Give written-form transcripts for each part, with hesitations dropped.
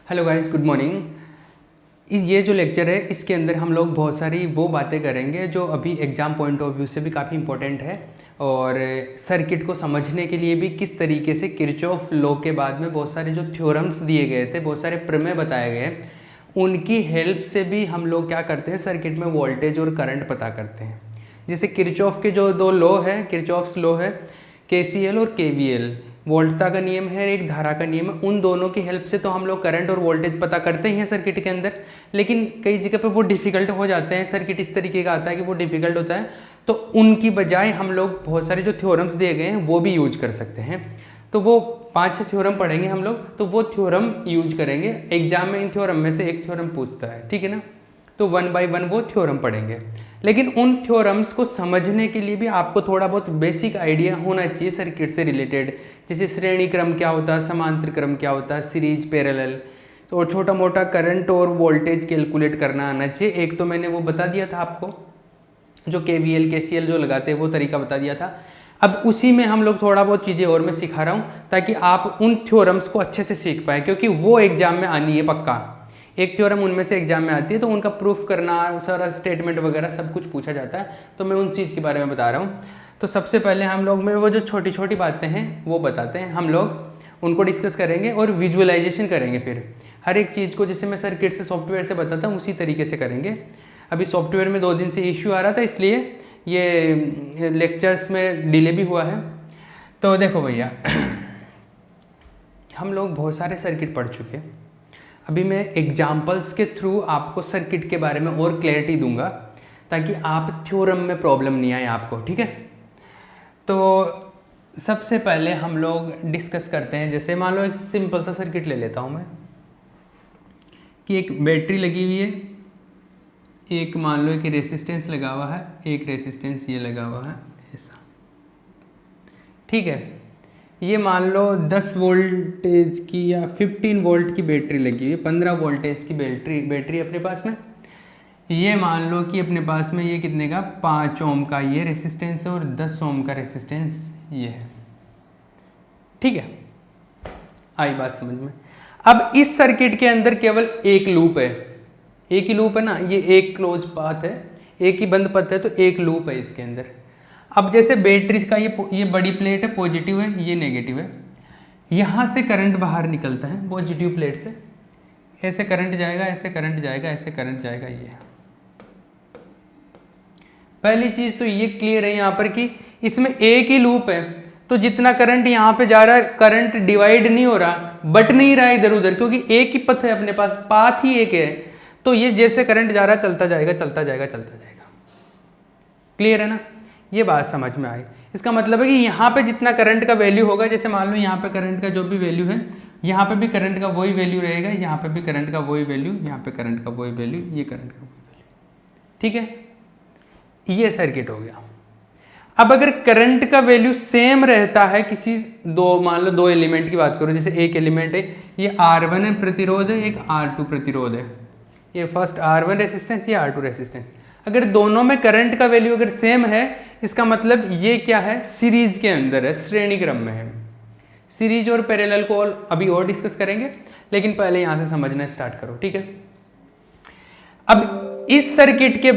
Hello guys, good morning. ये जो lecture है इसके अंदर हम लोग बहुत सारी वो बातें करेंगे जो अभी एग्ज़ाम पॉइंट ऑफ व्यू से भी काफ़ी इंपॉर्टेंट है और सर्किट को समझने के लिए भी किस तरीके से किरचॉफ लॉ के बाद में बहुत सारे जो थ्योरम्स दिए गए थे, बहुत सारे प्रमेय बताए गए, उनकी हेल्प से भी हम लोग क्या करते हैं, सर्किट में वोल्टेज और करंट पता करते हैं। जैसे किरचॉफ के जो दो लॉ है, किरचॉफ्स लॉ है KCL और KVL, वोल्टता का नियम है, एक धारा का नियम है। उन दोनों की हेल्प से तो हम लोग करंट और वोल्टेज पता करते ही हैं सर्किट के अंदर, लेकिन कई जगह पे वो डिफिकल्ट हो जाते हैं। सर्किट इस तरीके का आता है कि वो डिफिकल्ट होता है, तो उनकी बजाय हम लोग बहुत सारे जो थ्योरम्स दिए गए हैं वो भी यूज कर सकते हैं। तो वो 5-6 थ्योरम पढ़ेंगे हम लोग, तो वो थ्योरम यूज करेंगे। एग्जाम में इन थ्योरम में से एक थ्योरम पूछता है, ठीक है ना, तो 1 बाय 1 वो थ्योरम पढ़ेंगे। लेकिन उन थ्योरम्स को समझने के लिए भी आपको थोड़ा बहुत बेसिक आइडिया होना चाहिए सर्किट से रिलेटेड। जैसे श्रेणी क्रम क्या होता है, समांतर क्रम क्या होता है, सीरीज, पैरेलल, तो छोटा मोटा करंट और वोल्टेज कैलकुलेट करना आना चाहिए। एक तो मैंने वो बता दिया था आपको, जो KVL KCL जो लगाते हैं वो तरीका बता दिया था। अब उसी में हम लोग थोड़ा बहुत चीज़ें और मैं सिखा रहा हूँ ताकि आप उन थ्योरम्स को अच्छे से सीख पाए, क्योंकि वो एग्जाम में आनी है पक्का। एक थ्योरम उनमें से एग्जाम में आती है तो उनका प्रूफ करना, सारा स्टेटमेंट वगैरह सब कुछ पूछा जाता है, तो मैं उन चीज़ के बारे में बता रहा हूँ। तो सबसे पहले हम लोग में वो जो छोटी छोटी बातें हैं वो बताते हैं, हम लोग उनको डिस्कस करेंगे और विजुअलाइजेशन करेंगे। फिर हर एक चीज़ को जैसे मैं सर्किट से, सॉफ्टवेयर से बताता हूँ उसी तरीके से करेंगे। अभी सॉफ्टवेयर में 2 दिन से इश्यू आ रहा था, इसलिए ये लेक्चर्स में डिले भी हुआ है। तो देखो भैया, हम लोग बहुत सारे सर्किट पढ़ चुके हैं। अभी मैं एग्जाम्पल्स के थ्रू आपको सर्किट के बारे में और क्लैरिटी दूंगा ताकि आप थ्योरम में प्रॉब्लम नहीं आए आपको, ठीक है। तो सबसे पहले हम लोग डिस्कस करते हैं, जैसे मान लो एक सिंपल सा सर्किट ले लेता हूँ मैं, कि एक बैटरी लगी हुई है, एक मान लो कि रेसिस्टेंस लगा हुआ है, एक रेसिस्टेंस ये लगा हुआ है ऐसा, ठीक है। ये मान लो 10 वोल्टेज की या 15 वोल्ट की बैटरी लगी हुई है, 15 वोल्टेज की बैटरी अपने पास में। ये मान लो कि अपने पास में ये कितने का, 5 ओम का ये रेसिस्टेंस है और 10 ओम का रेसिस्टेंस ये है, ठीक है। आई बात समझ में। अब इस सर्किट के अंदर केवल एक लूप है, एक ही लूप है ना, ये एक क्लोज पाथ है, एक ही बंद पथ है, तो एक लूप है इसके अंदर। अब जैसे बैटरी का ये बड़ी प्लेट है, पॉजिटिव है, ये नेगेटिव है, यहाँ से करंट बाहर निकलता है पॉजिटिव प्लेट से, ऐसे करंट जाएगा, ऐसे करंट जाएगा, ऐसे करंट जाएगा। ये पहली चीज तो ये क्लियर है यहाँ पर कि इसमें एक ही लूप है, तो जितना करंट यहाँ पे जा रहा है, करंट डिवाइड नहीं हो रहा, बट नहीं रहा इधर उधर, क्योंकि एक ही पथ है अपने पास, पाथ ही एक है। तो ये जैसे करंट जा रहा है चलता जाएगा, चलता जाएगा, चलता जाएगा। क्लियर है ना, ये बात समझ में आई। इसका मतलब है कि यहाँ पे जितना करंट का वैल्यू होगा, जैसे मान लो यहाँ पे करंट का जो भी वैल्यू है, यहाँ पे भी करंट का वही वैल्यू रहेगा, यहाँ पे भी करंट का वही वैल्यू, यहाँ पे करंट का वही वैल्यू, ये करंट का वही वैल्यू, ठीक है। ये सर्किट हो गया। अब अगर करंट का वैल्यू सेम रहता है किसी दो, मान लो 2 एलिमेंट की बात करो, जैसे एक एलिमेंट है ये R1 है प्रतिरोध है, एक R2 प्रतिरोध है, ये फर्स्ट R1 रेसिस्टेंस, ये R2 रेसिस्टेंस। अगर दोनों में करंट का वैल्यू अगर सेम है, इसका मतलब ये क्या है, सीरीज के अंदर है, श्रेणी क्रम में है। सीरीज और पैरेलल को अभी और डिस्कस करेंगे, लेकिन पहले यहां से समझना स्टार्ट करो, ठीक है। अब इस सर्किट के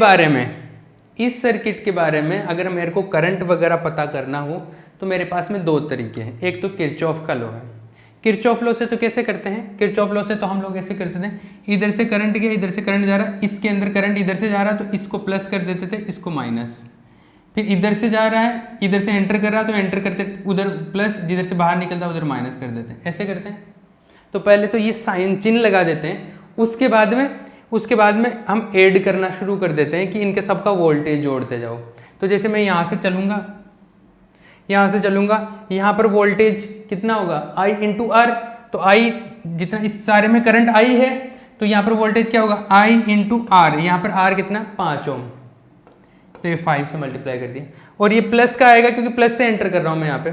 बारे में अगर मेरे को करंट वगैरह पता करना हो तो मेरे पास में 2 तरीके हैं। एक तो किरचॉफ का लॉ है। किरचॉफ लॉ से तो कैसे करते हैं, किरचॉफ लॉ से तो हम लोग ऐसे करते थे, इधर से करंट गया, इधर से करंट जा रहा, इसके अंदर करंट इधर से जा रहा तो इसको प्लस कर देते थे, इसको माइनस। फिर इधर से जा रहा है, इधर से एंटर कर रहा तो एंटर करते उधर प्लस, जिधर से बाहर निकलता उधर माइनस कर देते हैं, ऐसे करते हैं। तो पहले तो ये साइन चिन्ह लगा देते हैं, उसके बाद में हम ऐड करना शुरू कर देते हैं कि इनके सबका वोल्टेज जोड़ते जाओ। तो जैसे मैं यहाँ से चलूँगा, यहाँ पर वोल्टेज कितना होगा, I इंटू आर। तो I जितना, इस सारे में करंट I है, तो यहाँ पर वोल्टेज क्या होगा, I इंटू आर। यहाँ पर R कितना, 5 ओम, तो ये 5 से मल्टीप्लाई कर दिया, और ये प्लस का आएगा क्योंकि प्लस से एंटर कर रहा हूँ मैं यहाँ पे।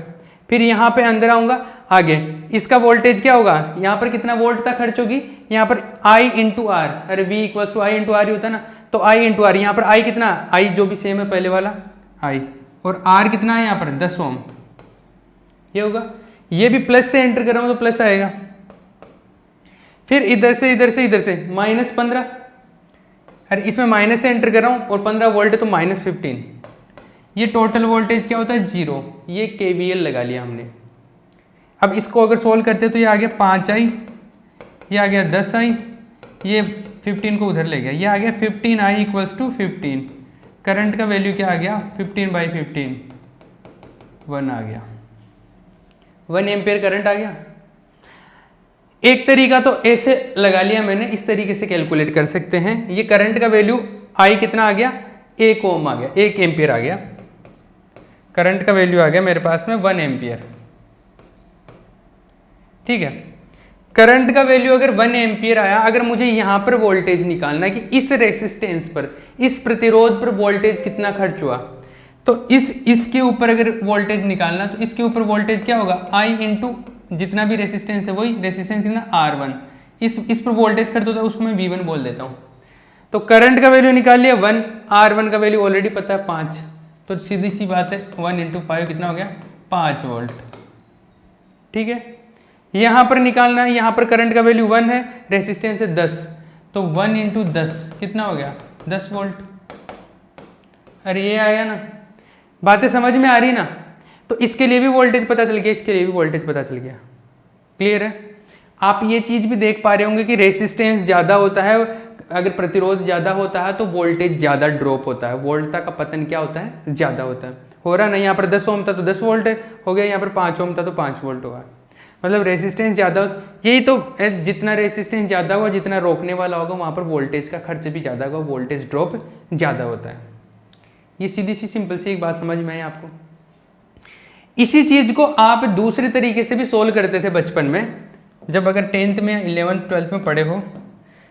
फिर यहाँ पे अंदर आऊँगा, आगे इसका वोल्टेज क्या होगा, यहाँ पर कितना वोल्ट तक खर्च होगी, यहाँ पर I इंटू आर, अरे V equal to I into R ही होता ना, तो I इंटू आर, यहाँ पर I कितना, I जो भी सेम है पहले वाला I, और R कितना है यहाँ पर 10 ओम, ये होगा। ये भी प्लस से एंटर कर रहा हूँ तो प्लस आएगा। फिर इधर से इधर से इधर से -15, अरे इसमें माइनस से एंटर कर रहा हूँ और 15 वोल्ट है तो -15, ये टोटल वोल्टेज क्या होता है 0, ये KVL लगा लिया हमने। अब इसको अगर सोल्व करते तो ये आ गया 5i, ये आ गया 10i, ये 15 को उधर ले गया, ये आ गया 15i इक्वल्स टू 15। करंट का वैल्यू क्या आ गया 15/15, 1 आ गया, 1 एम्पियर करंट आ गया। एक तरीका तो ऐसे लगा लिया मैंने, इस तरीके से कैलकुलेट कर सकते हैं। ये करंट का वैल्यू आई कितना आ गया 1 ओम आ गया, 1 एम्पियर आ गया, करंट का वैल्यू आ गया मेरे पास में 1 एम्पियर। ठीक है, करंट का वैल्यू अगर 1 एम्पियर आया, अगर मुझे यहां पर वोल्टेज निकालना कि इस रेसिस्टेंस पर, इस प्रतिरोध पर वोल्टेज कितना खर्च हुआ, तो इसके ऊपर अगर वोल्टेज निकालना तो इसके ऊपर वोल्टेज क्या होगा I इंटू जितना भी रेसिस्टेंस है वही रेसिस्टेंस कितना R1, इस पर वोल्टेज खर्च होता है उसको मैं V1 बोल देता हूँ। तो करंट का वैल्यू निकाल लिया 1, R1 का वैल्यू ऑलरेडी पता है 5, तो सीधी सी बात है 1 इंटू 5 कितना हो गया 5 वोल्ट। ठीक है, यहाँ पर निकालना है, यहाँ पर करंट का वैल्यू 1 है, रेसिस्टेंस है 10, तो 1 इंटू 10 कितना हो गया 10 वोल्ट। अरे ये आया ना, बातें समझ में आ रही ना। तो इसके लिए भी वोल्टेज पता चल गया, इसके लिए भी वोल्टेज पता चल गया। क्लियर है, आप ये चीज भी देख पा रहे होंगे कि रेसिस्टेंस ज्यादा होता है, अगर प्रतिरोध ज्यादा होता है तो वोल्टेज ज्यादा ड्रॉप होता है, वोल्टता का पतन क्या होता है ज्यादा होता है। हो रहा ना, यहाँ पर 10 ओम था तो 10 वोल्ट हो गया, यहाँ पर 5 ओम था तो 5 वोल्ट होगा। मतलब रेसिस्टेंस ज़्यादा, यही तो जितना रेसिस्टेंस ज़्यादा होगा, जितना रोकने वाला होगा, वहाँ पर वोल्टेज का खर्च भी ज़्यादा होगा, वोल्टेज ड्रॉप ज़्यादा होता है। ये सीधी सी सिंपल सी एक बात समझ में आई आपको। इसी चीज़ को आप दूसरे तरीके से भी सोल्व करते थे बचपन में, जब अगर 10th में 11th 12th में पढ़े हो।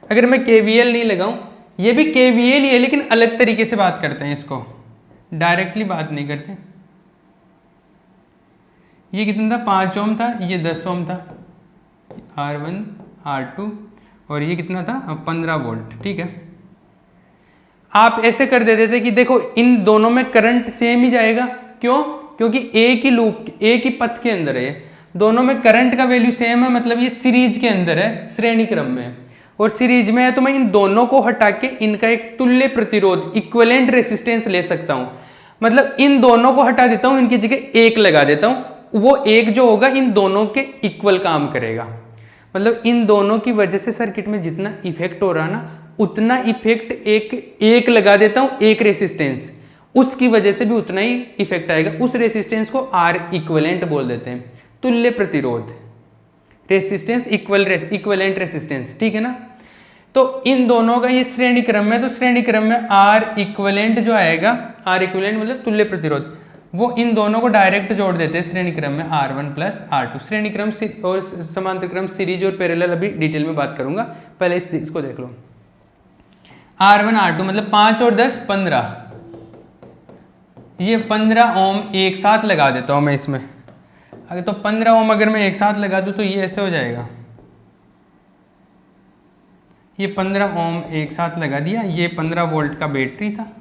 अगर मैं KVL नहीं लगाऊं, ये भी KVL ही है लेकिन अलग तरीके से बात करते हैं, इसको डायरेक्टली बात नहीं करते। ये कितना था 5 ओम था, ये 10 ओम था, R1 R2, और ये कितना था 15 वोल्ट। ठीक है, आप ऐसे कर देते थे कि देखो इन दोनों में करंट सेम ही जाएगा, क्यों? क्योंकि एक ही लूप, एक ही पथ के अंदर है, दोनों में करंट का वैल्यू सेम है, मतलब ये सीरीज के अंदर है, श्रेणी क्रम में, और सीरीज में है तो मैं इन दोनों को हटा के इनका एक तुल्य प्रतिरोध इक्विवेलेंट रेसिस्टेंस ले सकता हूं। मतलब इन दोनों को हटा देता हूं, इनकी जगह एक लगा देता हूं, वो एक जो होगा इन दोनों के इक्वल काम करेगा। मतलब इन दोनों की वजह से सर्किट में जितना इफेक्ट हो रहा ना, उतना इफेक्ट एक लगा देता हूं, एक रेसिस्टेंस, उसकी वजह से भी उतना ही इफेक्ट आएगा। उस रेसिस्टेंस को R इक्विवेलेंट बोल देते हैं, तुल्य प्रतिरोध, रेसिस्टेंस इक्विवेलेंट रेसिस्टेंस। ठीक है ना, तो इन दोनों का ये श्रेणी क्रम में, तो श्रेणी क्रम में R इक्विवेलेंट जो आएगा, R इक्विवेलेंट मतलब तुल्य प्रतिरोध, वो इन दोनों को डायरेक्ट जोड़ देते हैं श्रेणी क्रम में R1 प्लस R2। श्रेणी क्रम और समांतर क्रम, सीरीज और पैरेलल अभी डिटेल में बात करूंगा, पहले इसको देख लो। R1 R2 मतलब 5 और 10 15, ये 15 ओम एक साथ लगा देता हूं मैं इसमें। अगर तो 15 ओम अगर मैं एक साथ लगा दूं तो ये ऐसे हो जाएगा, ये 15 ओम एक साथ लगा दिया, ये 15 वोल्ट का बैटरी था।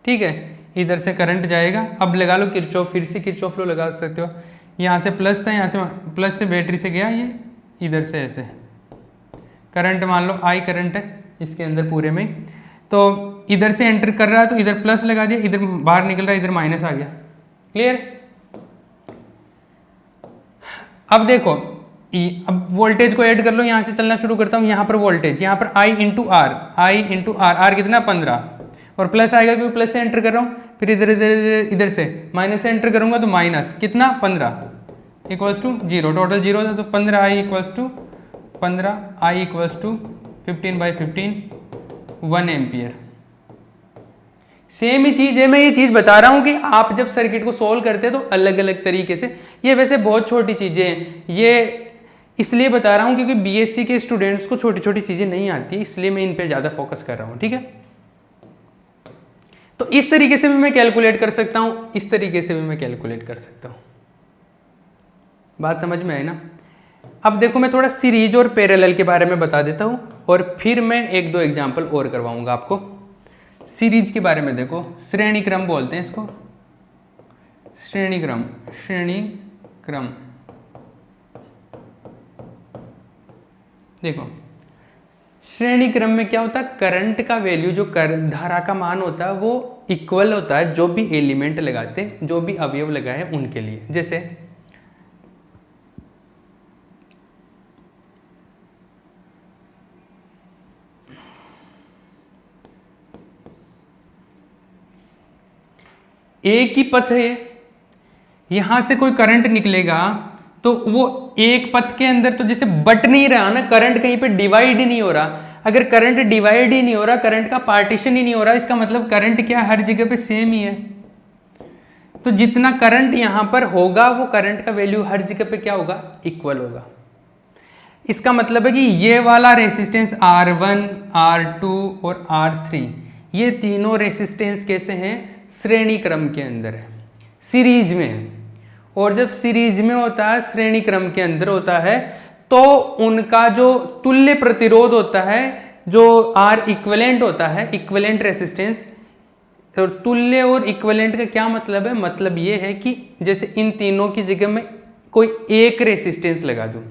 ठीक है, इधर से करंट जाएगा, अब लगा लो किरचॉफ, फिर से किरचॉफ लो लगा सकते हो। यहाँ से प्लस था, यहाँ से प्लस से बैटरी से गया, ये इधर से ऐसे करंट, मान लो I करंट है इसके अंदर पूरे में, तो इधर से एंटर कर रहा है तो इधर प्लस लगा दिया, इधर बाहर निकल रहा है, इधर माइनस आ गया। क्लियर? अब देखो, अब वोल्टेज को ऐड कर लो, यहाँ से चलना शुरू करता हूँ, यहाँ पर वोल्टेज, यहाँ पर I इंटू आर कितना 15, और प्लस आएगा क्योंकि प्लस से एंटर कर रहा हूँ, फिर इधर इधर इधर से माइनस से एंटर करूंगा तो माइनस कितना 15 इक्वल्स टू 0, टोटल 0 था, तो 15I equals to 15I equals to 15/15 1 ampere. Same ही चीज है, मैं ये चीज बता रहा हूं कि आप जब सर्किट को सोल्व करते हैं तो अलग अलग तरीके से, ये वैसे बहुत छोटी चीजें हैं, ये इसलिए बता रहा हूं क्योंकि BSc के स्टूडेंट्स को छोटी छोटी चीजें नहीं आती, इसलिए मैं इन पे ज्यादा फोकस कर रहा हूं। ठीक है, तो इस तरीके से भी मैं कैलकुलेट कर सकता हूं, इस तरीके से भी मैं कैलकुलेट कर सकता हूं। बात समझ में आई ना? अब देखो, मैं थोड़ा सीरीज और पैरेलल के बारे में बता देता हूं और फिर मैं एक दो एग्जांपल और करवाऊंगा आपको। सीरीज के बारे में देखो, श्रेणी क्रम बोलते हैं इसको, श्रेणी क्रम। देखो श्रेणी क्रम में क्या होता है, करंट का वैल्यू जो धारा का मान होता है वो इक्वल होता है जो भी एलिमेंट लगाते हैं, जो भी अवयव लगाए उनके लिए। जैसे एक ही पथ है, यहां से कोई करंट निकलेगा तो वो एक पथ के अंदर तो जैसे बट नहीं रहा ना, करंट कहीं पे डिवाइड ही नहीं हो रहा। अगर करंट डिवाइड ही नहीं हो रहा, करंट का पार्टीशन ही नहीं हो रहा, इसका मतलब करंट क्या हर जगह पे सेम ही है। तो जितना करंट यहां पर होगा वो करंट का वैल्यू हर जगह पे क्या होगा, इक्वल होगा। इसका मतलब है कि ये वाला रेसिस्टेंस R1, R2 और R3 ये तीनों रेसिस्टेंस कैसे हैं, श्रेणी क्रम के अंदर है, सीरीज में है। और जब सीरीज में होता है, श्रेणी क्रम के अंदर होता है, तो उनका जो तुल्य प्रतिरोध होता है, जो R इक्विवेलेंट होता है, इक्विवेलेंट रेसिस्टेंस। और तुल्य और इक्विवेलेंट का क्या मतलब है, मतलब ये है कि जैसे इन तीनों की जगह में कोई एक रेसिस्टेंस लगा दूं।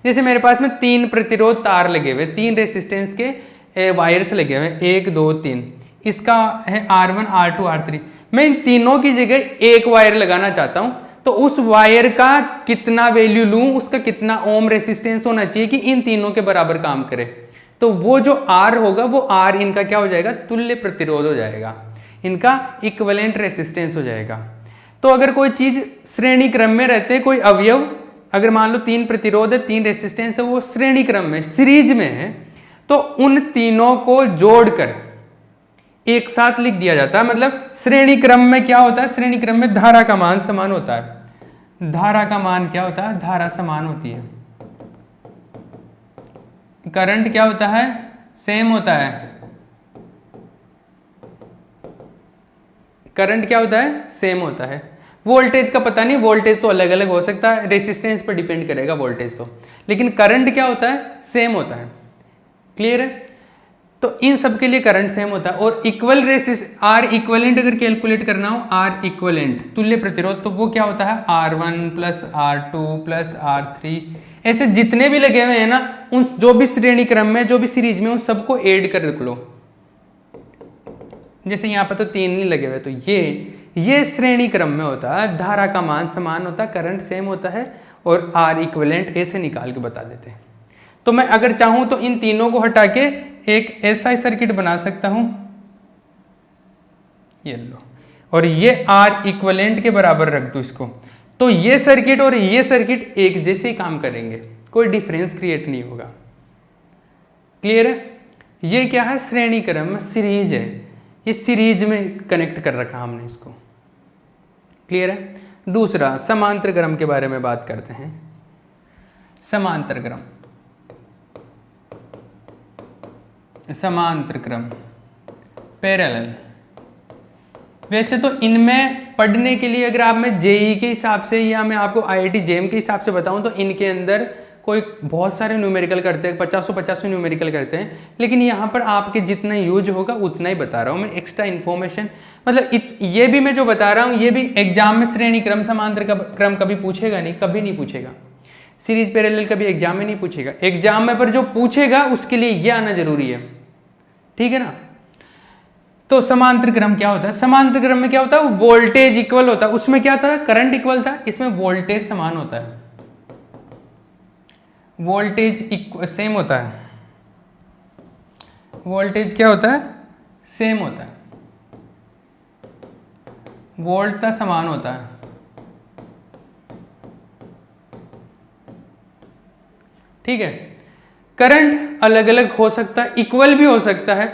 जैसे मेरे पास में 3 प्रतिरोध तार लगे हुए, 3 रेसिस्टेंस के वायर्स लगे हुए, 1 2 3, इसका है R1, R2, R3। मैं इन तीनों की जगह एक वायर लगाना चाहता हूं, तो उस वायर का कितना वैल्यू लूं, उसका कितना ओम रेसिस्टेंस होना चाहिए कि इन तीनों के बराबर काम करे। तो वो जो R होगा वो R इनका क्या हो जाएगा, तुल्य प्रतिरोध हो जाएगा, इनका इक्विवेलेंट रेसिस्टेंस हो जाएगा। तो अगर कोई चीज श्रेणी क्रम में रहते, कोई अवयव अगर मान लो 3 प्रतिरोध है, 3 रेसिस्टेंस है, वो श्रेणी क्रम में सीरीज में है, तो उन तीनों को जोड़कर एक साथ लिख दिया जाता है। मतलब श्रेणी क्रम में क्या होता है, श्रेणी क्रम में धारा का मान समान होता है। धारा का मान क्या होता है, धारा समान होती है। करंट क्या होता है, सेम होता है। करंट क्या होता है, सेम होता है। वोल्टेज का पता नहीं, वोल्टेज तो अलग अलग हो सकता है, रेसिस्टेंस पर डिपेंड करेगा वोल्टेज तो, लेकिन करंट क्या होता है, सेम होता है। क्लियर है। तो इन सब के लिए करंट सेम होता है। और इक्वल R इक्वलेंट अगर कैलकुलेट करना हो, R इक्वलेंट तुल्य प्रतिरोध, तो वो क्या होता है, R1 plus R2 plus R3, ऐसे जितने भी लगे हुए हैं ना, उन जो भी श्रेणी क्रम में, जो भी सीरीज में, उन सबको ऐड कर लो। जैसे यहाँ पर तो 3 नहीं लगे हुए, तो ये श्रेणी क्रम में होता है, धारा का मान समान होता है, करंट सेम होता है, और R इक्विवेलेंट ऐसे निकाल के बता देते हैं। तो मैं अगर चाहूं तो इन तीनों को हटा के एक ऐसा सर्किट बना सकता हूं, ये लो, और ये R इक्विवेलेंट के बराबर रख दूं इसको, तो ये सर्किट और ये सर्किट एक जैसे ही काम करेंगे, कोई डिफरेंस क्रिएट नहीं होगा। क्लियर है। ये क्या है, श्रेणी क्रम, सीरीज है, ये सीरीज में कनेक्ट कर रखा हमने इसको। क्लियर है। दूसरा समांतर क्रम के बारे में बात करते हैं। समांतर क्रम, समांतर क्रम, पैरेलल। वैसे तो इनमें पढ़ने के लिए अगर आप मैं जेई के हिसाब से या मैं आपको IIT जेम के हिसाब से बताऊं तो इनके अंदर कोई बहुत सारे न्यूमेरिकल करते हैं, 50 न्यूमेरिकल करते हैं, लेकिन यहाँ पर आपके जितना यूज होगा उतना ही बता रहा हूँ मैं, एक्स्ट्रा इन्फॉर्मेशन। मतलब ये भी मैं जो बता रहा हूँ ये भी एग्जाम में श्रेणी क्रम समांतर क्रम कभी पूछेगा नहीं, कभी नहीं पूछेगा। सीरीज पैरेलल कभी एग्जाम में नहीं पूछेगा, एग्जाम में पर जो पूछेगा उसके लिए ये आना जरूरी है। ठीक है ना। तो समांतर क्रम क्या होता है, समांतर क्रम में क्या होता है, वोल्टेज इक्वल होता है। उसमें क्या था, करंट इक्वल था, इसमें वोल्टेज समान होता है, वोल्टेज सेम होता है। वोल्टेज क्या होता है, सेम होता है, वोल्ट का समान होता है। ठीक है। करंट अलग अलग हो सकता है, इक्वल भी हो सकता है,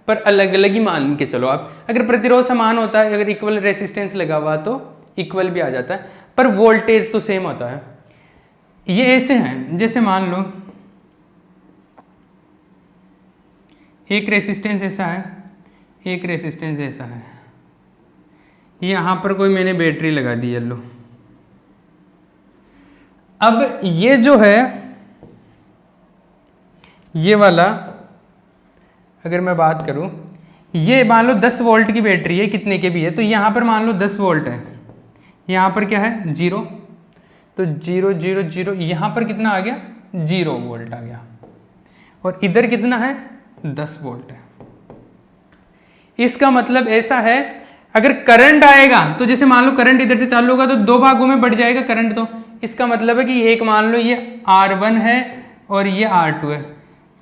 पर अलग अलग ही मान के चलो आप। अगर प्रतिरोध समान होता है, अगर इक्वल रेसिस्टेंस लगा हुआ तो इक्वल भी आ जाता है, पर वोल्टेज तो सेम होता है। ये ऐसे हैं, जैसे मान लो एक रेसिस्टेंस ऐसा है, एक रेसिस्टेंस ऐसा है, यहां पर कोई मैंने बैटरी लगा दी है, लो। अब ये जो है, ये वाला अगर मैं बात करूं, ये मान लो 10 वोल्ट की बैटरी है, कितने के भी है, तो यहां पर मान लो 10 वोल्ट है, यहां पर क्या है 0, तो 0 0 0, यहां पर कितना आ गया 0 वोल्ट आ गया। और इधर कितना है 10 वोल्ट है। इसका मतलब ऐसा है, अगर करंट आएगा तो जैसे मान लो करंट इधर से चालू होगा तो 2 भागों में बढ़ जाएगा करंट। तो इसका मतलब है कि एक मान लो ये R1 है और ये R2 है,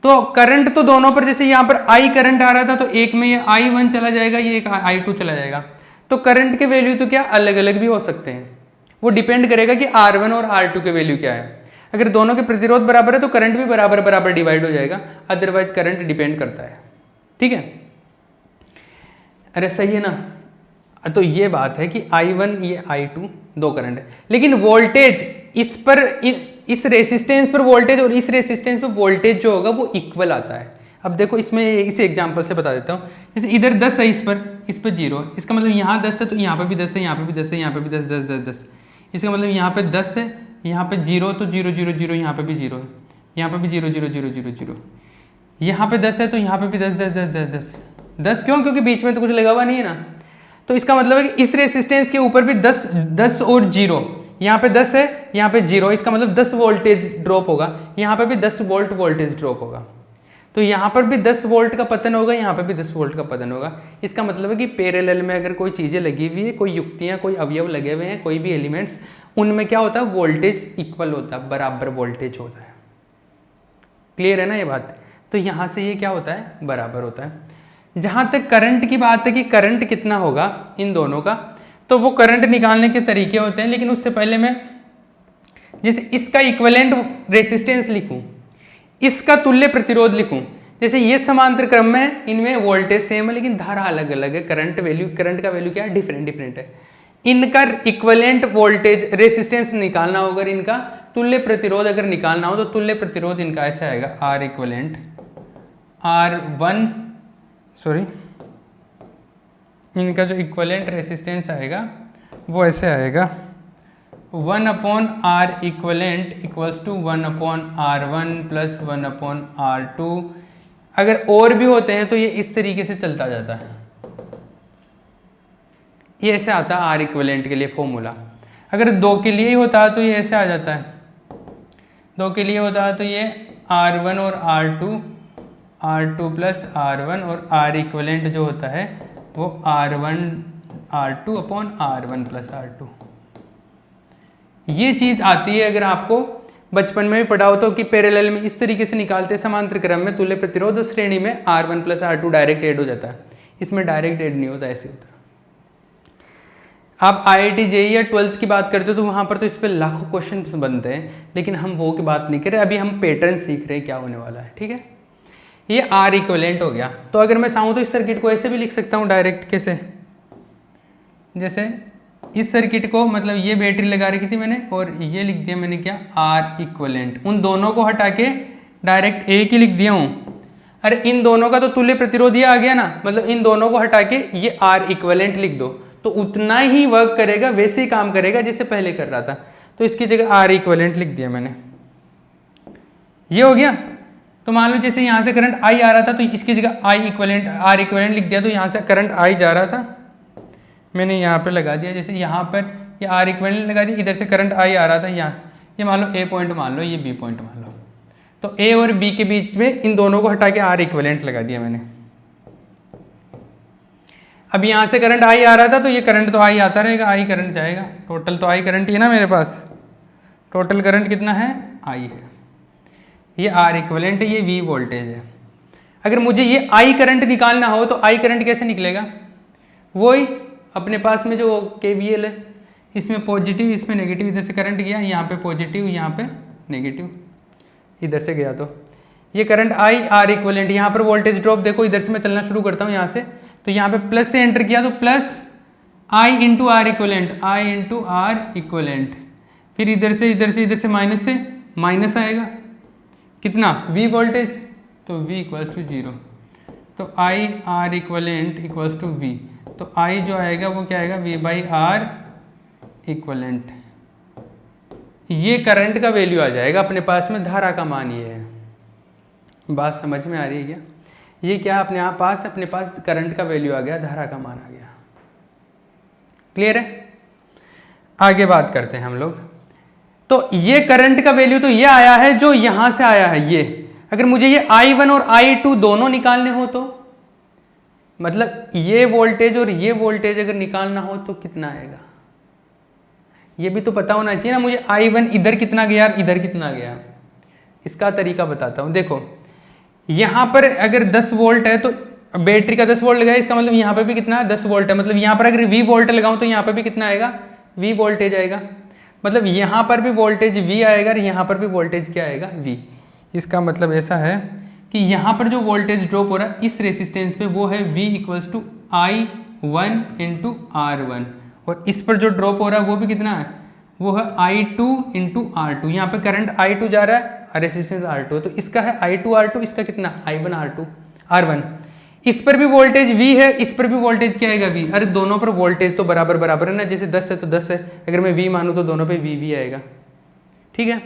तो करंट तो दोनों पर, जैसे यहाँ पर I करंट आ रहा था तो एक में ये I1 चला जाएगा, ये एक I2 चला जाएगा। तो करंट के वैल्यू तो क्या अलग अलग भी हो सकते हैं, वो डिपेंड करेगा कि R1 और R2 के वैल्यू क्या है। अगर दोनों के प्रतिरोध बराबर है तो करंट भी बराबर बराबर डिवाइड हो जाएगा, अदरवाइज करंट डिपेंड करता है। ठीक है, अरे सही है ना। तो ये बात है कि I1 ये I2 दो करंट है, लेकिन वोल्टेज इस पर, इस रेसिस्टेंस पर वोल्टेज और इस रेसिस्टेंस पर वोल्टेज जो होगा वो इक्वल आता है। अब देखो इसमें इसी एग्जांपल से बता देता हूँ। जैसे इधर 10 है, इस पर 0, इसका मतलब यहाँ 10 है तो यहाँ पे भी 10 है, यहाँ पे भी 10 है, यहाँ पे भी 10 10 10 10। इसका मतलब यहाँ पे 10 है, यहाँ पे 0 तो 0 0 0, यहाँ पे भी 0 है, यहाँ पे भी 0 0 0 0 0, यहाँ पे 10 है तो यहाँ पे भी 10 10 10 10 10 10। क्यों? क्योंकि बीच में तो कुछ लगा हुआ नहीं है ना। तो इसका मतलब है कि इस रेसिस्टेंस के ऊपर भी 10 10 और 0, यहाँ पे 10 है, यहाँ पे 0, इसका मतलब 10 वोल्टेज ड्रॉप होगा, यहाँ पे भी 10 वोल्ट वोल्टेज ड्रॉप होगा। तो यहाँ पर भी 10 वोल्ट का पतन होगा, यहाँ पे भी 10 वोल्ट का पतन होगा। इसका मतलब है कि पैरेलल में अगर कोई चीज़ें लगी हुई है, कोई युक्तियाँ, कोई अवयव लगे हुए हैं, कोई भी एलिमेंट्स, उनमें क्या होता है, वोल्टेज इक्वल होता है, बराबर वोल्टेज होता है। क्लियर है ना ये बात? तो यहाँ से ये क्या होता है, बराबर होता है। जहाँ तक करंट की बात है कि करंट कितना होगा इन दोनों का, तो वो करंट निकालने के तरीके होते हैं, लेकिन उससे पहले मैं जैसे इसका इक्विवेलेंट रेसिस्टेंस लिखूं, इसका तुल्य प्रतिरोध लिखूं। जैसे ये समांतर क्रम में है, इनमें वोल्टेज सेम है लेकिन धारा अलग अलग है, करंट का वैल्यू क्या है, डिफरेंट है। इनका इक्विवेलेंट वोल्टेज रेसिस्टेंस निकालना होगा, इनका तुल्य प्रतिरोध अगर निकालना हो तो तुल्य प्रतिरोध इनका ऐसा आएगा, R इक्विवेलेंट R1, सॉरी, इनका जो इक्विवेलेंट रेसिस्टेंस आएगा वो ऐसे आएगा 1/R equivalent equals to 1/R1 plus 1/R2। अगर और भी होते हैं तो ये इस तरीके से चलता जाता है, ये ऐसे आता है R इक्विवेलेंट के लिए फॉर्मूला। अगर 2 के लिए ही होता है तो ये ऐसे आ जाता है, 2 के लिए होता है तो ये R1 और R2 प्लस R1, और R इक्विवेलेंट जो होता है वो R1/R1 प्लस R2। ये चीज़ आती है, अगर आपको बचपन में भी पढ़ा हो तो, कि पैरेलल में इस तरीके से निकालते हैं, समांतर क्रम में तुल्य प्रतिरोध, और श्रेणी में R1 plus R2 direct add हो जाता है। इसमें डायरेक्ट ऐड नहीं होता, ऐसे होता है। आप IIT JEE या 12th की बात करते हो तो वहाँ पर तो इस पर लाखों क्वेश्चन बनते हैं, लेकिन हम वो की बात नहीं कर रहे, अभी हम पैटर्न सीख रहे हैं क्या होने वाला है। ठीक है, ये R इक्विवेलेंट हो गया। तो अगर मैं चाहूँ तो इस सर्किट को ऐसे भी लिख सकता हूँ डायरेक्ट। कैसे? जैसे इस सर्किट को, मतलब ये बैटरी लगा रखी थी मैंने और ये लिख दिया मैंने क्या, R इक्विवेलेंट। उन दोनों को हटा के डायरेक्ट एक ही लिख दिया हूँ। अरे इन दोनों का तो तुल्य प्रतिरोध ये आ गया ना, मतलब इन दोनों को हटा के ये R इक्विवेलेंट लिख दो तो उतना ही वर्क करेगा, वैसे ही काम करेगा जैसे पहले कर रहा था। तो इसकी जगह R इक्विवेलेंट लिख दिया मैंने, ये हो गया। तो मान लो जैसे यहाँ से करंट I आ रहा था तो इसकी जगह R इक्विवेलेंट लिख दिया, तो यहाँ से करंट I जा रहा था, मैंने यहाँ पर लगा दिया। जैसे यहाँ पर ये R इक्विवेलेंट लगा दिया, इधर से करंट I आ रहा था यहाँ, ये मान लो A पॉइंट मान लो, ये B पॉइंट मान लो, तो A और B के बीच में इन दोनों को हटा के R इक्विवेलेंट लगा दिया मैंने। अब यहाँ से करंट I आ रहा था तो ये करंट तो I आता रहेगा, I करंट जाएगा, टोटल तो I करंट ही है ना मेरे पास, टोटल करंट कितना है, I है। ये R इक्विवेलेंट है, ये V वोल्टेज है। अगर मुझे ये I करंट निकालना हो तो I करंट कैसे निकलेगा, वही अपने पास में जो KVL है, इसमें पॉजिटिव इसमें नेगेटिव, इधर से करंट गया, यहाँ पे पॉजिटिव यहाँ पे नेगेटिव, इधर से गया तो ये करंट I R इक्विवेलेंट। यहाँ पर वोल्टेज ड्रॉप देखो, इधर से मैं चलना शुरू करता हूँ यहाँ से, तो यहाँ पे प्लस से एंटर किया तो plus I into R equivalent, फिर इधर से माइनस आएगा, कितना, V वोल्टेज, तो V इक्वल्स टू 0, तो I R equivalent equals to V, तो I जो आएगा वो क्या आएगा, V/R इक्विवेलेंट। ये करंट का वैल्यू आ जाएगा अपने पास में, धारा का मान ये है। बात समझ में आ रही है क्या? ये क्या अपने पास करंट का वैल्यू आ गया, धारा का मान आ गया। क्लियर है? आगे बात करते हैं हम लोग। तो ये करंट का वैल्यू तो ये आया है जो यहां से आया है, ये अगर मुझे ये I1 और I2 दोनों निकालने हो तो मतलब ये वोल्टेज और ये वोल्टेज अगर निकालना हो तो कितना आएगा, ये भी तो पता होना चाहिए ना मुझे। I1 इधर कितना गया, इधर कितना गया। इसका तरीका बताता हूँ। देखो यहाँ पर अगर 10 वोल्ट है तो बैटरी का 10 वोल्ट लगाया, इसका मतलब यहाँ पर भी कितना 10 वोल्ट है। मतलब यहाँ पर अगर V वोल्ट लगाऊं तो यहाँ पर भी कितना आएगा, V वोल्टेज आएगा। मतलब यहाँ पर भी वोल्टेज V आएगा और यहाँ पर भी वोल्टेज क्या आएगा, V। इसका मतलब ऐसा है कि यहाँ पर जो वोल्टेज ड्रॉप हो रहा है इस रेसिस्टेंस पे वो है V equals to I1 into R1, और इस पर जो ड्रॉप हो रहा है वो भी कितना है, वो है I2 इंटू R2। यहाँ पे करंट I2 जा रहा है, रेसिस्टेंस R2 है, तो इसका है I2 R2, इसका कितना I1 R1। इस पर भी वोल्टेज V है, इस पर भी वोल्टेज क्या आएगा, V। अरे दोनों पर वोल्टेज तो बराबर बराबर है ना, जैसे 10 है तो 10 है, अगर मैं V मानूँ तो दोनों पे V आएगा। ठीक है,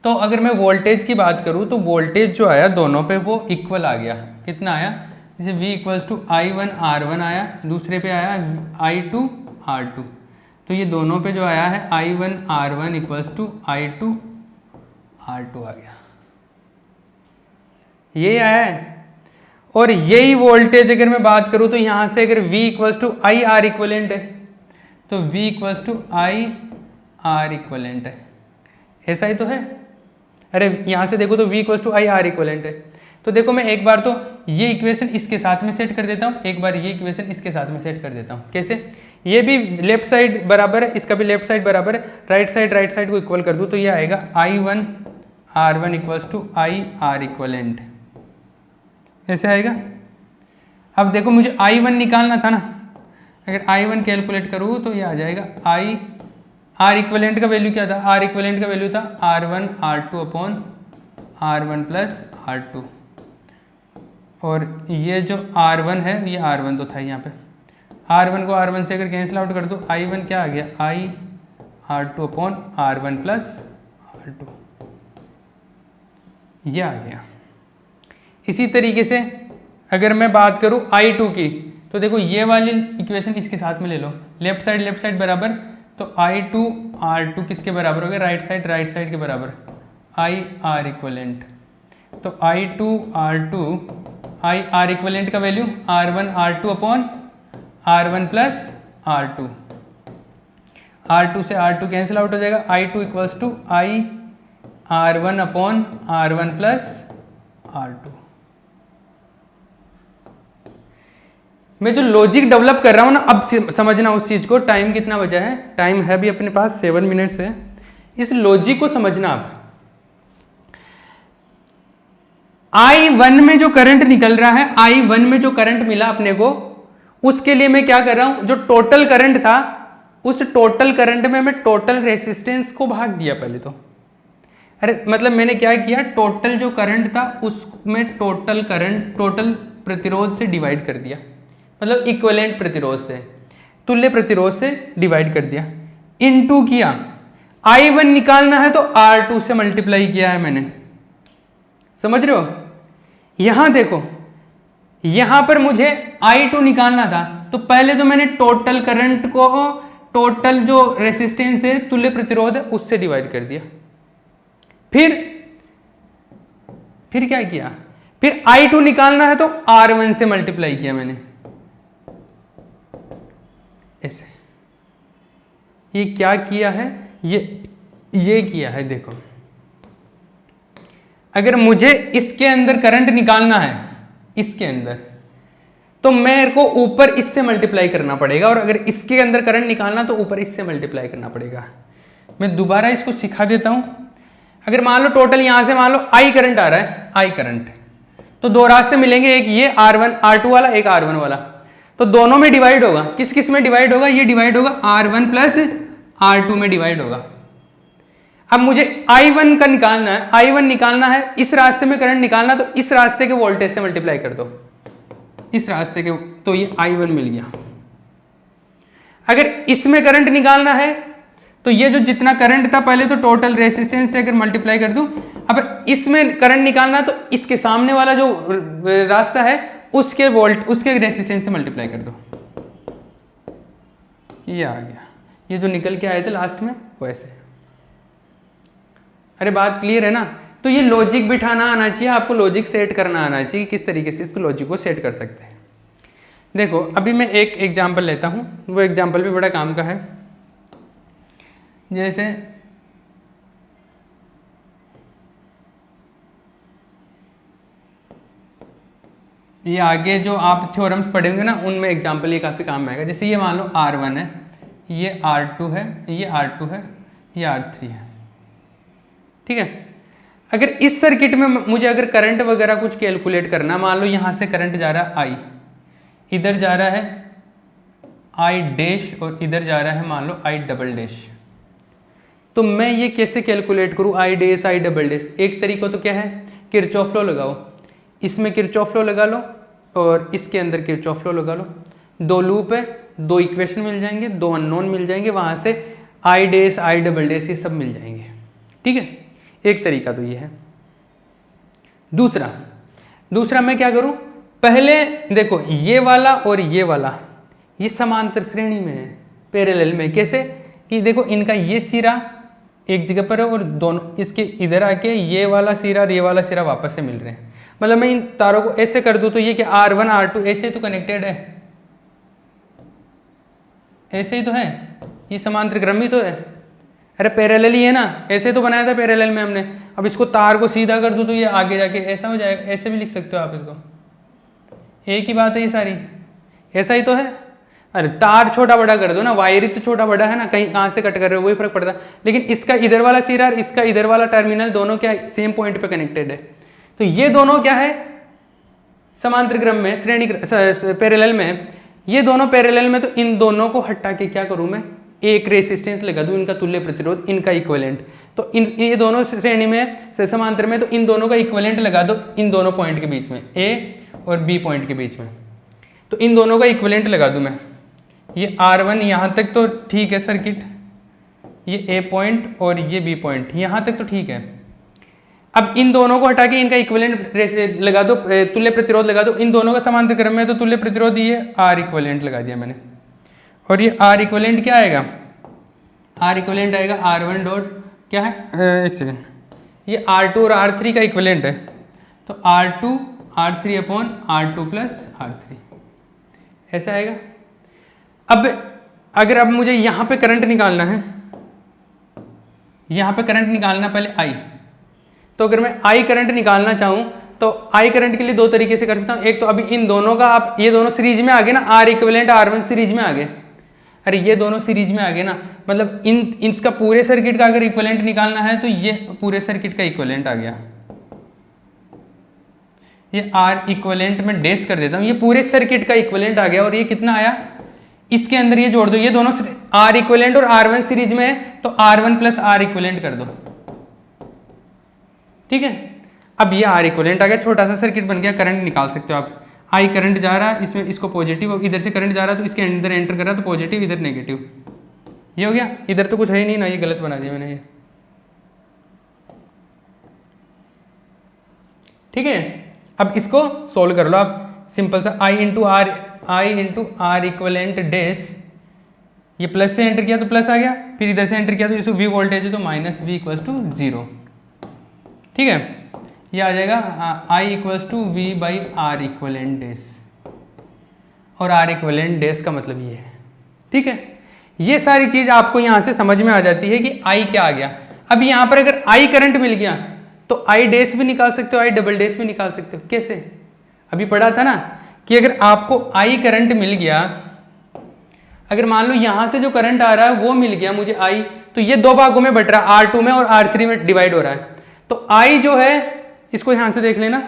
तो अगर मैं वोल्टेज की बात करूँ तो वोल्टेज जो आया दोनों पे वो इक्वल आ गया। कितना आया, जैसे V equals to I1 R1 आया, दूसरे पे आया I2 R2, तो ये दोनों पे जो आया है I1 R1 equals to I2 R2 आ गया, ये आया है। और यही वोल्टेज अगर मैं बात करूँ तो यहाँ से अगर V equals to I R equivalent है तो V equals to I R equivalent है, ऐसा ही तो है। अरे यहाँ से देखो तो V equals to I R equivalent है। तो देखो मैं एक बार तो ये इक्वेशन इसके साथ में सेट कर देता हूँ, एक बार ये इक्वेशन इसके साथ में सेट कर देता हूँ। कैसे, ये भी लेफ्ट साइड बराबर है, इसका भी लेफ्ट साइड बराबर है, राइट साइड को इक्वल कर दूँ तो ये आएगा I1 R1 equals to I R equivalent, ऐसे आएगा। अब देखो मुझे I1 निकालना था ना, अगर I1 कैलकुलेट करूँ तो ये आ जाएगा आई आर इक्वलेंट का वैल्यू क्या था, आर इक्वलेंट का वैल्यू था R1 R2 upon R1 plus R2, और ये जो R1 है ये R1 तो था यहाँ पे, R1 को R1 से अगर कैंसिल आउट कर दो I1 क्या आ गया, आई R2 upon R1 plus R2, ये आ गया। इसी तरीके से अगर मैं बात करूँ I2 की तो देखो ये वाली इक्वेशन इसके साथ में ले लो, लेफ्ट साइड बराबर, तो I2 R2 किसके बराबर हो गया, राइट साइड के बराबर, आई आर इक्वलेंट। तो I2 R2 I R equivalent का value R1 R2 upon R1 plus R2, R2 से R2 कैंसिल आउट हो जाएगा, I2 equals to I R1 upon R1 plus R2। मैं जो लॉजिक डेवलप कर रहा हूँ ना, अब समझना उस चीज को। टाइम कितना बचा है, टाइम है भी अपने पास 7 मिनट्स है। इस लॉजिक को समझना आप। I1 में जो करंट निकल रहा है, I1 में जो करंट मिला अपने को, उसके लिए मैं क्या कर रहा हूं, जो टोटल करंट था उस टोटल करंट में मैं टोटल रेसिस्टेंस को भाग दिया पहले तो। अरे मतलब मैंने क्या किया, टोटल जो करंट था उसमें टोटल करंट टोटल प्रतिरोध से डिवाइड कर दिया, मतलब इक्विवेलेंट प्रतिरोध से, तुल्य प्रतिरोध से डिवाइड कर दिया, इनटू किया। I1 निकालना है तो R2 से मल्टीप्लाई किया है मैंने, समझ रहे हो। यहां देखो, यहां पर मुझे I2 निकालना था तो पहले तो मैंने टोटल करंट को टोटल जो रेसिस्टेंस है तुल्य प्रतिरोध है उससे डिवाइड कर दिया। फिर क्या किया, फिर I2 निकालना है तो R1 से मल्टीप्लाई किया मैंने, ऐसे। ये क्या किया है, ये किया है। देखो अगर मुझे इसके अंदर करंट निकालना है, इसके अंदर, तो मेरे को ऊपर इससे मल्टीप्लाई करना पड़ेगा, और अगर इसके अंदर करंट निकालना तो ऊपर इससे मल्टीप्लाई करना पड़ेगा। मैं दोबारा इसको सिखा देता हूं। अगर मान लो टोटल यहां से मान लो I करंट आ रहा है, I करंट, तो दो रास्ते मिलेंगे, एक ये R1 R2 वाला, एक R1 वाला, तो दोनों में डिवाइड होगा। किस किस में डिवाइड होगा, ये डिवाइड होगा R1 प्लस R2 में डिवाइड होगा। अब मुझे I1 का निकालना है, I1 निकालना है, इस रास्ते में करंट निकालना, तो इस रास्ते के वोल्टेज से मल्टीप्लाई कर दो, इस रास्ते के, तो ये I1 मिल गया। अगर इसमें करंट निकालना है तो ये जो जितना करंट था पहले तो टोटल रेसिस्टेंस से अगर मल्टीप्लाई कर दूं, अब इसमें करंट निकालना तो इसके सामने वाला जो रास्ता है उसके रेसिस्टेंस से मल्टीप्लाई कर दो, ये आ गया। ये जो निकल के आए थे लास्ट में वैसे। अरे बात क्लियर है ना। तो ये लॉजिक बिठाना आना चाहिए आपको, लॉजिक सेट करना आना चाहिए, किस तरीके से इसको लॉजिक को सेट कर सकते हैं। देखो अभी मैं एक एग्जांपल लेता हूँ, वो एग्जांपल भी बड़ा काम का है। जैसे ये आगे जो आप थ्योरम्स पढ़ेंगे ना उनमें एग्जांपल ये काफ़ी काम में आएगा। जैसे ये मान लो R1 है, ये R2 है, ये R2 है, ये R3 है, ठीक है। अगर इस सर्किट में मुझे अगर करंट वगैरह कुछ कैलकुलेट करना, मान लो यहाँ से करंट जा रहा है I, इधर जा रहा है I डैश और इधर जा रहा है मान लो I डबल डैश, तो मैं ये कैसे कैलकुलेट करूँ I dash I double dash? एक तरीका तो क्या है, किरचॉफ लॉ लगाओ, इसमें किरचॉफ लॉ लगा लो और इसके अंदर किरचॉफ लॉ लगा लो, दो लूप है, दो इक्वेशन मिल जाएंगे, दो अननोन मिल जाएंगे, वहाँ से I dash I double dash ये सब मिल जाएंगे, ठीक है। एक तरीका तो ये है। दूसरा मैं क्या करूं, पहले देखो ये वाला और ये वाला ये समांतर श्रेणी में है, पैरेलल में। कैसे कि देखो इनका ये सिरा एक जगह पर है और दोनों इसके इधर आके ये वाला सिरा और ये वाला सिरा वापस से मिल रहे हैं। मतलब मैं इन तारों को ऐसे कर दूं तो ये क्या R1 R2 ऐसे तो कनेक्टेड है, ऐसे ही तो है, ये समांतर क्रम ही तो है, अरे पैरेलल ही है ना, ऐसे तो बनाया था पैरेलल में हमने। अब इसको तार को सीधा कर दूं तो ये आगे जाके ऐसा हो जाएगा, ऐसे भी लिख सकते हो आप इसको, एक ही बात है ये सारी, ऐसा ही तो है। अरे तार छोटा बड़ा कर दो ना, वायर ही तो छोटा बड़ा है ना, कहीं कहाँ से कट कर रहे हो वही फर्क पड़ता है। लेकिन इसका इधर वाला सिरा और इसका इधर वाला टर्मिनल दोनों क्या सेम पॉइंट पे कनेक्टेड है, तो ये दोनों क्या है समांतर क्रम में, श्रेणी पैरेलल में, ये दोनों पैरेलल में। तो इन दोनों को हटा के क्या करूं मैं, एक रेसिस्टेंस लगा दूं, इनका तुल्य प्रतिरोध, इनका इक्विवेलेंट। तो ये दोनों श्रेणी में समांतर में, तो इन दोनों का इक्विवेलेंट लगा दो इन दोनों पॉइंट के बीच में, ए और बी पॉइंट के बीच में। तो इन दोनों का इक्विवेलेंट लगा दूं मैं, ये R1 यहाँ तक तो ठीक है सर्किट, ये ए पॉइंट और ये बी पॉइंट यहाँ तक तो ठीक है। अब इन दोनों को हटा के इनका इक्विवेलेंट लगा दो, तुल्य प्रतिरोध लगा दो, इन दोनों का समांतर क्रम में, तो तुल्य प्रतिरोध ये R इक्विवेलेंट लगा दिया मैंने। और ये R इक्विवेलेंट क्या आएगा, R इक्विवेलेंट आएगा R1 डॉट क्या है, एक सेकेंड, ये R2 और R3 का इक्विवेलेंट है, तो R2 R3 upon R2 plus R3 ऐसा आएगा। अब अगर अब मुझे यहाँ पे करंट निकालना है, यहाँ पे करंट निकालना पहले I, तो अगर मैं I करंट निकालना चाहूँ तो I करंट के लिए दो तरीके से कर सकता हूँ। एक तो अभी इन दोनों का, आप ये दोनों सीरीज में आ गए ना, R इक्विवेलेंट R1 सीरीज में आ गए, अरे ये दोनों सीरीज में आ गए ना, मतलब इसका पूरे सर्किट का अगर इक्विवेलेंट निकालना है तो ये पूरे सर्किट का इक्विवेलेंट आ गया, ये R इक्विवेलेंट में डैश कर देता हूँ, ये पूरे सर्किट का इक्विवेलेंट आ गया। और ये कितना आया, इसके अंदर ये जोड़ दो, ये दोनों R इक्विवेलेंट और R1 सीरीज में है, तो R1 प्लस R इक्विवेलेंट कर दो, ठीक है। अब ये R इक्विवेलेंट आ गया, छोटा सा सर्किट बन गया। करंट निकाल सकते हो आप, I करंट जा रहा है इसमें, इसको पॉजिटिव, इधर से करंट जा रहा है तो इसके अंदर एंटर कर रहा है तो पॉजिटिव, इधर नेगेटिव, ये हो गया। इधर तो कुछ है ही नहीं ना, ये गलत बना दिया मैंने ये, ठीक है। अब इसको सोल्व कर लो आप, सिंपल सा I into R equivalent dash, ये प्लस से एंटर किया तो प्लस आ गया, फिर इधर से एंटर किया तो इसको V वोल्टेज है तो माइनस V इक्वल्स टू 0, ठीक है। ये आ जाएगा I equals to V by R equivalent dash, और आर इक्विवेलेंट डैश का मतलब ये है, ठीक है। ये सारी चीज आपको यहाँ से समझ में आ जाती है कि I क्या आ गया। अब यहाँ पर अगर I करंट मिल गया तो I डैश भी निकाल सकते हो, I डबल डैश भी निकाल सकते हो। कैसे, अभी पढ़ा था ना कि अगर आपको I करंट मिल गया, अगर मान लो यहाँ से जो करंट आ रहा है वो मिल गया मुझे I, तो ये दो भागों में बट रहा है, R2 में और R3 में डिवाइड हो रहा है। तो I जो है, इसको ध्यान से देख लेना,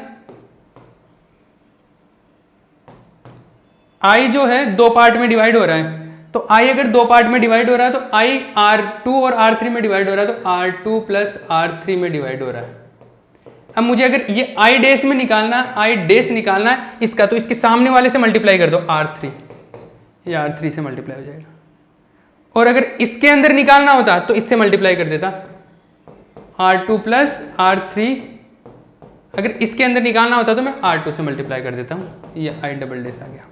I जो है दो पार्ट में डिवाइड हो रहा है, तो I अगर दो पार्ट में डिवाइड हो रहा है तो I R2 और R3 में डिवाइड हो रहा है, तो R2 प्लस R3 में डिवाइड हो रहा है। अब मुझे अगर ये I डैश में निकालना, I डैश निकालना है इसका, तो इसके सामने वाले से मल्टीप्लाई कर दो R3, ये R3 से मल्टीप्लाई हो जाएगा। और अगर इसके अंदर निकालना होता तो इससे मल्टीप्लाई कर देता, R2 प्लस R3, अगर इसके अंदर निकालना होता तो मैं R2 से मल्टीप्लाई कर देता हूँ, ये I डबल डैश आ गया,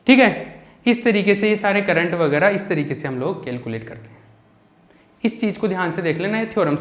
ठीक है। इस तरीके से ये सारे करंट वगैरह इस तरीके से हम लोग कैलकुलेट करते हैं। इस चीज को ध्यान से देख लेना, ये थ्योरम